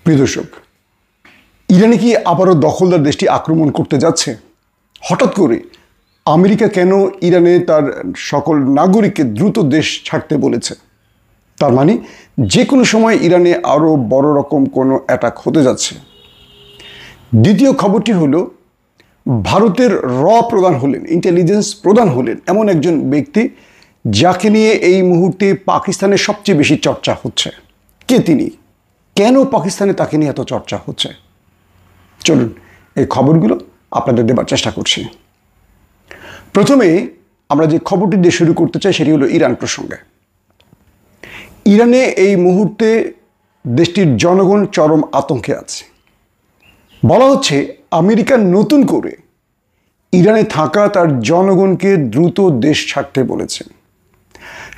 প্রিয় দর্শক, ইরানে কি আবারও দখলদার দেশটি আক্রমণ করতে যাচ্ছে? হঠাৎ করে আমেরিকা কেন ইরানে তার সকল নাগরিককে দ্রুত দেশ ছাড়তে বলেছে? তার মানে যে কোনো সময় ইরানে আরও বড় রকম কোনো অ্যাটাক হতে যাচ্ছে। দ্বিতীয় খবরটি হলো, ভারতের প্রধান হলেন, ইন্টেলিজেন্স প্রধান হলেন এমন একজন ব্যক্তি যাকে নিয়ে এই মুহূর্তে পাকিস্তানের সবচেয়ে বেশি চর্চা হচ্ছে। কে তিনি? কেন পাকিস্তানে তাকে নিয়ে এত চর্চা হচ্ছে? চলুন এই খবরগুলো আপনাদের দেবার চেষ্টা করছি। প্রথমে আমরা যে খবরটি দিয়ে শুরু করতে চাই সেটি হলো ইরান প্রসঙ্গে। ইরানে এই মুহূর্তে দেশটির জনগণ চরম আতঙ্কে আছে। বলা হচ্ছে আমেরিকা নতুন করে ইরানে থাকা তার জনগণকে দ্রুত দেশ ছাড়তে বলেছেন।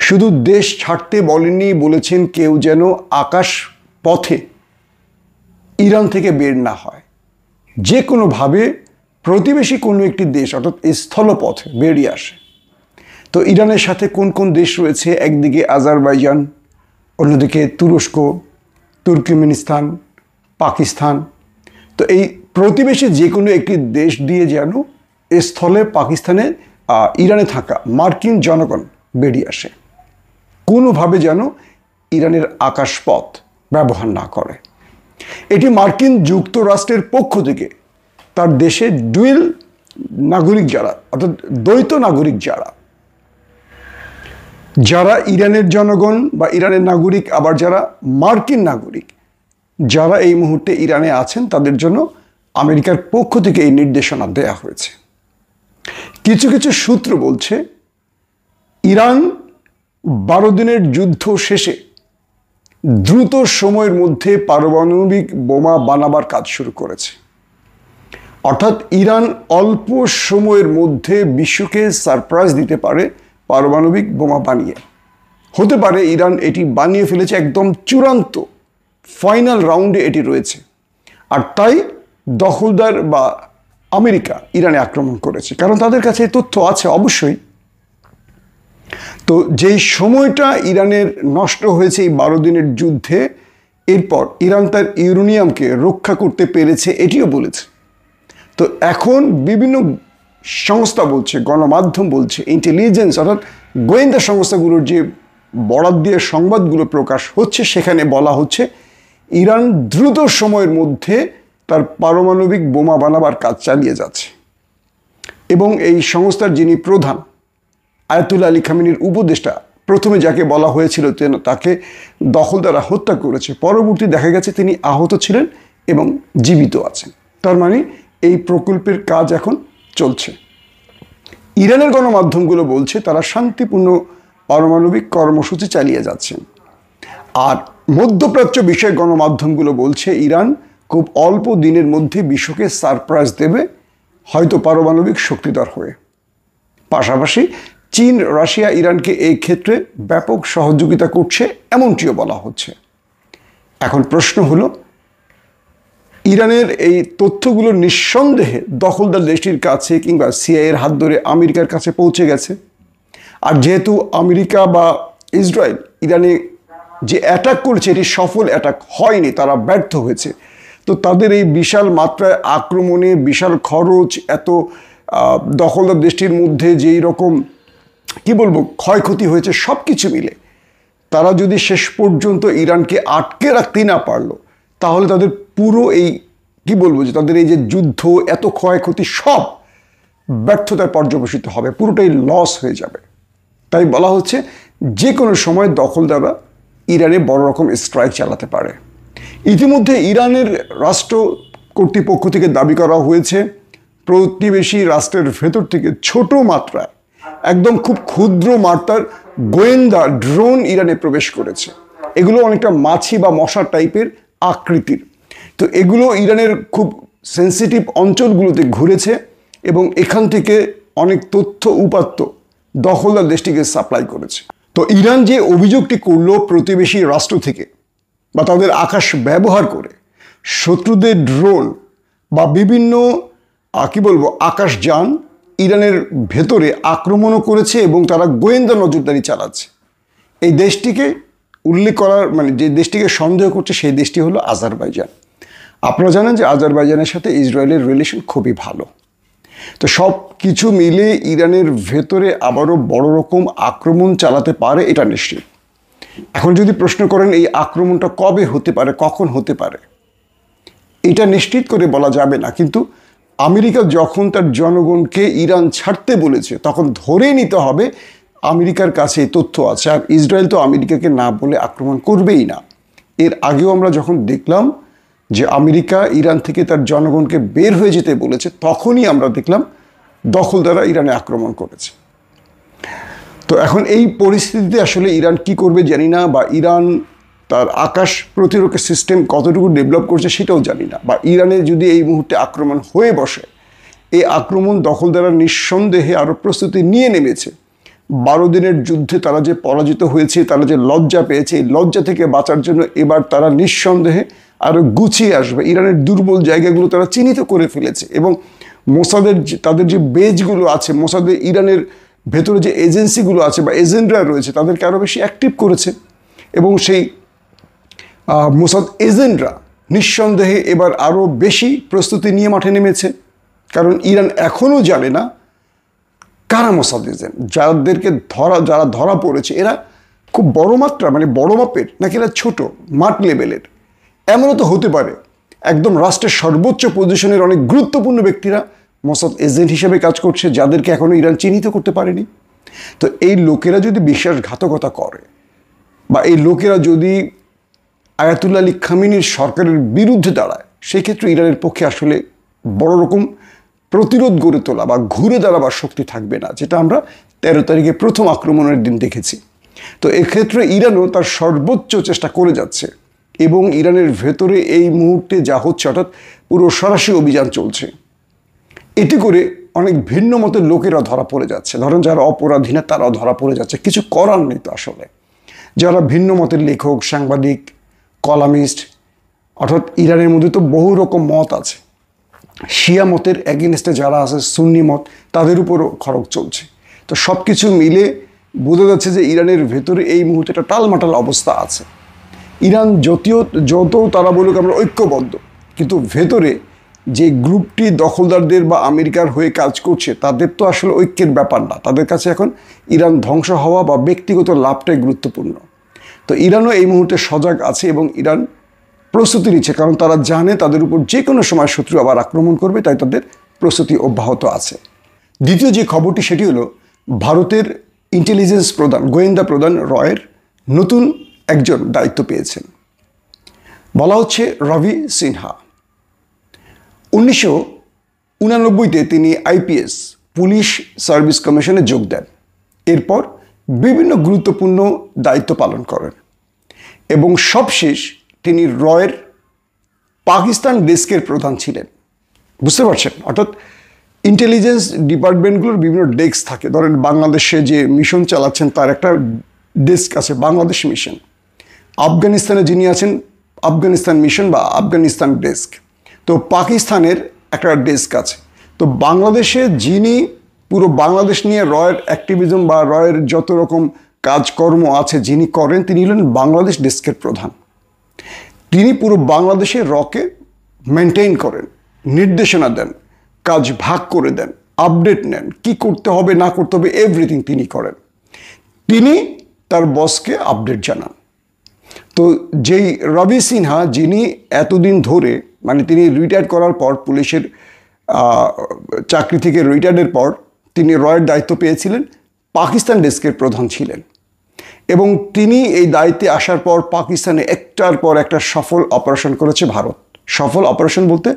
শুধু দেশ ছাড়তে বলেননি, বলেছেন কেউ যেন আকাশ পথে ইরান থেকে বের না হয়, যে কোনোভাবে প্রতিবেশী কোনো একটি দেশ অর্থাৎ স্থলপথে বেরিয়ে আসে। তো ইরানের সাথে কোন কোন দেশ রয়েছে? একদিকে আজারবাইজান, অন্যদিকে তুরস্ক, তুর্কমেনিস্তান, পাকিস্তান। তো এই প্রতিবেশী যে কোনো একটি দেশ দিয়ে যেন স্থলে পাকিস্তানের ইরানে থাকা মার্কিন জনগণ বেরিয়ে আসে, কোনোভাবে যেন ইরানের আকাশপথ ব্যবহার না করে। এটি মার্কিন যুক্তরাষ্ট্রের পক্ষ থেকে তার দেশে ডুয়েল নাগরিক যারা, অর্থাৎ দ্বৈত নাগরিক যারা ইরানের জনগণ বা ইরানের নাগরিক, আবার যারা মার্কিন নাগরিক যারা এই মুহূর্তে ইরানে আছেন, তাদের জন্য আমেরিকার পক্ষ থেকে এই নির্দেশনা দেয়া হয়েছে। কিছু কিছু সূত্র বলছে ইরান 12 দিনের যুদ্ধ শেষে দ্রুত সময়ের মধ্যে পারমাণবিক বোমা বানাবার কাজ শুরু করেছে। অর্থাৎ ইরান অল্প সময়ের মধ্যে বিশ্বকে সারপ্রাইজ দিতে পারে পারমাণবিক বোমা বানিয়ে। হতে পারে ইরান এটি বানিয়ে ফেলেছে, একদম চূড়ান্ত ফাইনাল রাউন্ডে এটি রয়েছে, আর তাই দখলদার বা আমেরিকা ইরানে আক্রমণ করেছে, কারণ তাদের কাছে এই তথ্য আছে অবশ্যই। তো যেই সময়টা ইরানের নষ্ট হয়েছে এই 12 দিনের যুদ্ধে, এরপর ইরান তার ইউরেনিয়ামকে রক্ষা করতে পেরেছে এটিও বলেছে। তো এখন বিভিন্ন সংস্থা বলছে, গণমাধ্যম বলছে, ইন্টেলিজেন্স অর্থাৎ গোয়েন্দা সংস্থাগুলোর যে বরাত দিয়ে সংবাদগুলো প্রকাশ হচ্ছে, সেখানে বলা হচ্ছে ইরান দ্রুত সময়ের মধ্যে তার পারমাণবিক বোমা বানাবার কাজ চালিয়ে যাচ্ছে। এবং এই সংস্থার যিনি প্রধান, আয়াতুল্লাহ আলী খামেনির উপদেষ্টা, প্রথমে যাকে বলা হয়েছিল তাকে দখলদাররা হত্যা করেছে, পরবর্তী দেখা গেছে তিনি আহত ছিলেন এবং জীবিত আছেন। তার মানে এই প্রকল্পের কাজ এখন চলছে। ইরানের গণমাধ্যমগুলো বলছে তারা শান্তিপূর্ণ পারমাণবিক কর্মসূচি চালিয়ে যাচ্ছেন। আর মধ্যপ্রাচ্য বিষয়ের গণমাধ্যমগুলো বলছে ইরান খুব অল্প দিনের মধ্যে বিশ্বকে সারপ্রাইজ দেবে, হয়তো পারমাণবিক শক্তিধর হয়ে। পাশাপাশি চীন, রাশিয়া ইরানকে এই ক্ষেত্রে ব্যাপক সহযোগিতা করছে এমনটিও বলা হচ্ছে। এখন প্রশ্ন হলো, ইরানের এই তথ্যগুলো নিঃসন্দেহে দখলদার দেশটির কাছে কিংবা সিআইএর হাত ধরে আমেরিকার কাছে পৌঁছে গেছে। আর যেহেতু আমেরিকা বা ইসরায়েল ইরানে যে অ্যাটাক করেছে এটি সফল অ্যাটাক হয়নি, তারা ব্যর্থ হয়েছে, তো তাদের এই বিশাল মাত্রায় আক্রমণে, বিশাল খরচ, এত দখলদার দেশটির মধ্যে যেই রকম কি বলবো ক্ষয়ক্ষতি হয়েছে, সব কিছু মিলে তারা যদি শেষ পর্যন্ত ইরানকে আটকে রাখতে না পারলো, তাহলে তাদের পুরো এই কি বলবো যে তাদের এই যে যুদ্ধ, এত ক্ষয়ক্ষতি সব ব্যর্থতায় পর্যবসিত হবে, পুরোটাই লস হয়ে যাবে। তাই বলা হচ্ছে যে কোনো সময় দখলদাররা ইরানে বড় রকম স্ট্রাইক চালাতে পারে। ইতিমধ্যে ইরানের রাষ্ট্র কর্তৃপক্ষ থেকে দাবি করা হয়েছে প্রতিবেশী রাষ্ট্রের ভেতর থেকে ছোট মাত্রায়, একদম খুব ক্ষুদ্র মাত্রার গোয়েন্দা ড্রোন ইরানে প্রবেশ করেছে। এগুলো অনেকটা মাছি বা মশা টাইপের আকৃতির। তো এগুলো ইরানের খুব সেন্সিটিভ অঞ্চলগুলোতে ঘুরেছে এবং এখান থেকে অনেক তথ্য উপাত্ত দখলদার দেশটিকে সাপ্লাই করেছে। তো ইরান যে অভিযোগটি করলো প্রতিবেশী রাষ্ট্র থেকে বা তাদের আকাশ ব্যবহার করে শত্রুদের ড্রোন বা বিভিন্ন কি বলবো আকাশযান ইরানের ভেতরে আক্রমণও করেছে এবং তারা গোয়েন্দা নজরদারি চালাচ্ছে, এই দেশটিকে উল্লেখ করার মানে যে দেশটিকে সন্দেহ করছে সেই দেশটি হলো আজারবাইজান। আপনারা জানেন যে আজারবাইজানের সাথে ইসরায়েলের রিলেশন খুবই ভালো। তো সব কিছু মিলে ইরানের ভেতরে আবারও বড় রকম আক্রমণ চালাতে পারে এটা নিশ্চিত। এখন যদি প্রশ্ন করেন এই আক্রমণটা কবে হতে পারে, কখন হতে পারে, এটা নিশ্চিত করে বলা যাবে না। কিন্তু আমেরিকা যখন তার জনগণকে ইরান ছাড়তে বলেছে তখন ধরে নিতে হবে আমেরিকার কাছে এই তথ্য আছে। আর ইসরায়েল তো আমেরিকাকে না বলে আক্রমণ করবেই না। এর আগেও আমরা যখন দেখলাম যে আমেরিকা ইরান থেকে তার জনগণকে বের হয়ে যেতে বলেছে, তখনই আমরা দেখলাম দখলদাররা ইরানে আক্রমণ করেছে। তো এখন এই পরিস্থিতিতে আসলে ইরান কি করবে জানি না, বা ইরান তার আকাশ প্রতিরক্ষা সিস্টেম কতটুকু ডেভেলপ করছে সেটাও জানি না, বা ইরানে যদি এই মুহূর্তে আক্রমণ হয়ে বসে, এই আক্রমণ দখলদাররা নিঃসন্দেহে আরও প্রস্তুতি নিয়ে নেমেছে। 12 দিনের যুদ্ধে তারা যে পরাজিত হয়েছে, তারা যে লজ্জা পেয়েছে, এই লজ্জা থেকে বাঁচার জন্য এবার তারা নিঃসন্দেহে আরও গুছিয়ে আসবে। ইরানের দুর্বল জায়গাগুলো তারা চিহ্নিত করে ফেলেছে এবং মোসাদের তাদের যে বেজগুলো আছে, মোসাদের ইরানের ভেতরে যে এজেন্সিগুলো আছে বা এজেন্টরা রয়েছে তাদেরকে আরও বেশি অ্যাক্টিভ করেছে। এবং সেই মোসাদ এজেন্টরা নিঃসন্দেহে এবার আরও বেশি প্রস্তুতি নিয়ে মাঠে নেমেছে। কারণ ইরান এখনও জানে না কারা মোসাদ এজেন্ট, যারা ধরা পড়েছে এরা খুব বড় মাত্রা মানে বড় মাপের নাকি এরা ছোট মাঠ লেভেলের। এমনও তো হতে পারে একদম রাষ্ট্রের সর্বোচ্চ পজিশনের অনেক গুরুত্বপূর্ণ ব্যক্তিরা মোসাদ এজেন্ট হিসেবে কাজ করছে, যাদেরকে এখনও ইরান চিহ্নিত করতে পারেনি। তো এই লোকেরা যদি বিশ্বাসঘাতকতা করে, বা এই লোকেরা যদি আয়াতুল্লাহ আলী খামেনির সরকারের বিরুদ্ধে দাঁড়ায়, সেই ক্ষেত্রে ইরানের পক্ষে আসলে বড় রকম প্রতিরোধ গড়ে তোলা বা ঘুরে দাঁড়াবার শক্তি থাকবে না, যেটা আমরা 13 তারিখে প্রথম আক্রমণের দিন দেখেছি। তো এক্ষেত্রে ইরানও তার সর্বোচ্চ চেষ্টা করে যাচ্ছে এবং ইরানের ভেতরে এই মুহূর্তে যা হচ্ছে অর্থাৎ পুরো সরাসরি অভিযান চলছে। এতে করে অনেক ভিন্ন মতের লোকেরা ধরা পড়ে যাচ্ছে। ধরেন যারা অপরাধী না তারাও ধরা পড়ে যাচ্ছে, কিছু করার নেই তো আসলে। যারা ভিন্ন মতের লেখক, সাংবাদিক, কলামিস্ট, অর্থাৎ ইরানের মধ্যে তো বহু রকম মত আছে। শিয়া মতের এগেনস্টে যারা আছে, সুন্নি মত, তাদের উপরও খড়গ চলছে। তো সব কিছু মিলে বোঝা যাচ্ছে যে ইরানের ভেতরে এই মুহূর্তে একটা টালমাটাল অবস্থা আছে। ইরান যত তারা বলুক আমরা ঐক্যবদ্ধ, কিন্তু ভেতরে যে গ্রুপটি দখলদারদের বা আমেরিকার হয়ে কাজ করছে তাদের তো আসলে ঐক্যের ব্যাপার না। তাদের কাছে এখন ইরান ধ্বংস হওয়া বা ব্যক্তিগত লাভটাই গুরুত্বপূর্ণ। তো ইরানও এই মুহূর্তে সজাগ আছে এবং ইরান প্রস্তুতি নিচ্ছে, কারণ তারা জানে তাদের উপর যে কোনো সময় শত্রু আবার আক্রমণ করবে, তাই তাদের প্রস্তুতি অব্যাহত আছে। দ্বিতীয় যে খবরটি সেটি হলো ভারতের ইন্টেলিজেন্স প্রধান, গোয়েন্দা প্রধান রয়ের নতুন একজন দায়িত্ব পেয়েছেন। বলা হচ্ছে রবি সিনহা। 1989-তে তিনি আইপিএস পুলিশ সার্ভিস কমিশনে যোগ দেন। এরপর বিভিন্ন গুরুত্বপূর্ণ দায়িত্ব পালন করেন এবং সবশেষ তিনি রয়ের পাকিস্তান ডেস্কের প্রধান ছিলেন। বুঝতে পারছেন? অর্থাৎ ইন্টেলিজেন্স ডিপার্টমেন্টগুলোর বিভিন্ন ডেস্ক থাকে। ধরেন বাংলাদেশে যে মিশন চালাচ্ছেন তার একটা ডেস্ক আছে, বাংলাদেশ মিশন। আফগানিস্তানে যিনি আছেন আফগানিস্তান মিশন বা আফগানিস্তান ডেস্ক। তো পাকিস্তানের একটা ডেস্ক আছে। তো বাংলাদেশে যিনি পুরো বাংলাদেশ নিয়ে রয়ের অ্যাক্টিভিজম বা রয়ের যত রকম কাজকর্ম আছে যিনি করেন, তিনি হলেন বাংলাদেশ ডেস্কের প্রধান। তিনি পুরো বাংলাদেশে রকে মেনটেন করেন, নির্দেশনা দেন, কাজ ভাগ করে দেন, আপডেট নেন, কি করতে হবে না করতে হবে এভরিথিং তিনি করেন। তিনি তার বসকে আপডেট জানান। তো যেই রবি সিনহা, যিনি এতদিন ধরে মানে তিনি রিটায়ার করার পর পুলিশের চাকরি থেকে রিটায়ার্ডের পর তিনি রয়ের দায়িত্ব পেয়েছিলেন, পাকিস্তান ডেস্কের প্রধান ছিলেন এবং তিনি এই দায়িত্বে আসার পর পাকিস্তানে একটার পর একটা সফল অপারেশন করেছে ভারত। সফল অপারেশন বলতে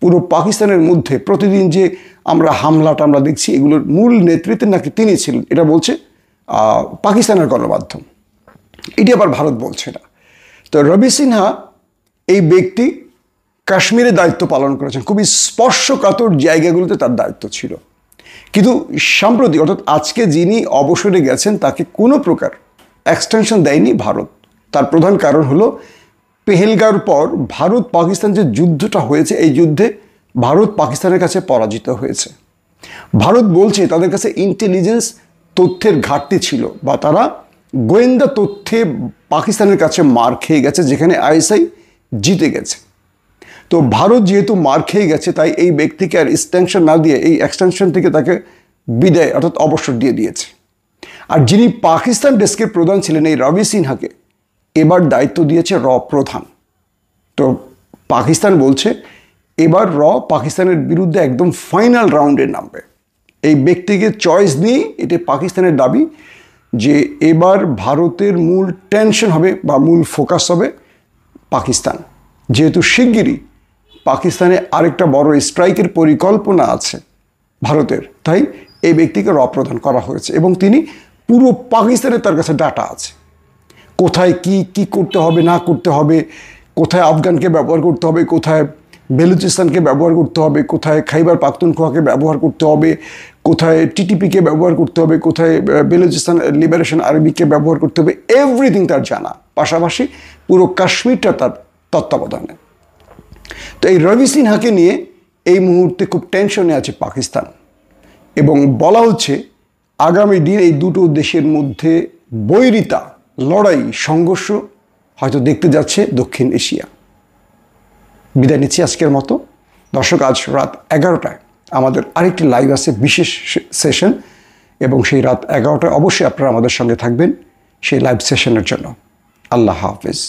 পুরো পাকিস্তানের মধ্যে প্রতিদিন যে আমরা হামলাটা আমরা দেখছি এগুলোর মূল নেতৃত্বে নাকি তিনি ছিলেন, এটা বলছে পাকিস্তানের গণমাধ্যম। এটি আবার ভারত বলছে না। তো রবি সিনহা এই ব্যক্তি কাশ্মীরে দায়িত্ব পালন করেছেন, খুবই স্পর্শকাতর জায়গাগুলোতে তার দায়িত্ব ছিল। কিন্তু সাম্প্রতিক অর্থাৎ আজকে যিনি অবসরে গেছেন তাকে কোনো প্রকার এক্সটেনশন দেয়নি ভারত। তার প্রধান কারণ হলো পেহেলগাঁওর পর ভারত পাকিস্তান যে যুদ্ধটা হয়েছে, এই যুদ্ধে ভারত পাকিস্তানের কাছে পরাজিত হয়েছে। ভারত বলছে তাদের কাছে ইন্টেলিজেন্স তথ্যের ঘাটতি ছিল বা তারা গোয়েন্দা তথ্যে পাকিস্তানের কাছে মার খেয়ে গেছে, যেখানে আইএসআই জিতে গেছে। তো ভারত যেহেতু মার খেয়ে গেছে, তাই এই ব্যক্তিকে আর এক্সটেনশন না দিয়ে এই এক্সটেনশন থেকে তাকে বিদায় অর্থাৎ অবসর দিয়ে দিয়েছে। আর যিনি পাকিস্তান ডেস্কের প্রধান ছিলেন এই রবি সিনহাকে এবার দায়িত্ব দিয়েছে প্রধান। তো পাকিস্তান বলছে এবার পাকিস্তানের বিরুদ্ধে একদম ফাইনাল রাউন্ডে নামবে। এই ব্যক্তিকে চয়েস নিয়েই এটা পাকিস্তানের দাবি যে এবার ভারতের মূল টেনশন হবে বা মূল ফোকাস হবে পাকিস্তান, যেহেতু শিগগিরই পাকিস্তানে আরেকটা বড় স্ট্রাইকের পরিকল্পনা আছে ভারতের, তাই এই ব্যক্তিকে প্রধান করা হয়েছে। এবং তিনি পুরো পাকিস্তানের তার কাছে ডাটা আছে, কোথায় কি করতে হবে না করতে হবে, কোথায় আফগানকে ব্যবহার করতে হবে, কোথায় বেলুচিস্তানকে ব্যবহার করতে হবে, কোথায় খাইবার পাখতুনখোয়াকে ব্যবহার করতে হবে, কোথায় টিটিপিকে ব্যবহার করতে হবে, কোথায় বেলুচিস্তান লিবারেশন আর্মিকে ব্যবহার করতে হবে, এভরিথিং তার জানা। পাশাপাশি পুরো কাশ্মীরটা তার তত্ত্বাবধানে। তো এই রবি সিনহাকে নিয়ে এই মুহূর্তে খুব টেনশনে আছে পাকিস্তান, এবং বলা হচ্ছে আগামী দিন এই দুটো দেশের মধ্যে বৈরিতা, লড়াই, সংঘর্ষ হয়তো দেখতে যাচ্ছে দক্ষিণ এশিয়া। বিদায় নিচ্ছি আজকের মতো। দর্শক, আজ রাত 11টায় আমাদের আরেকটি লাইভ আছে, বিশেষ সেশন, এবং সেই রাত 11টায় অবশ্যই আপনারা আমাদের সঙ্গে থাকবেন সেই লাইভ সেশনের জন্য। আল্লাহ হাফেজ।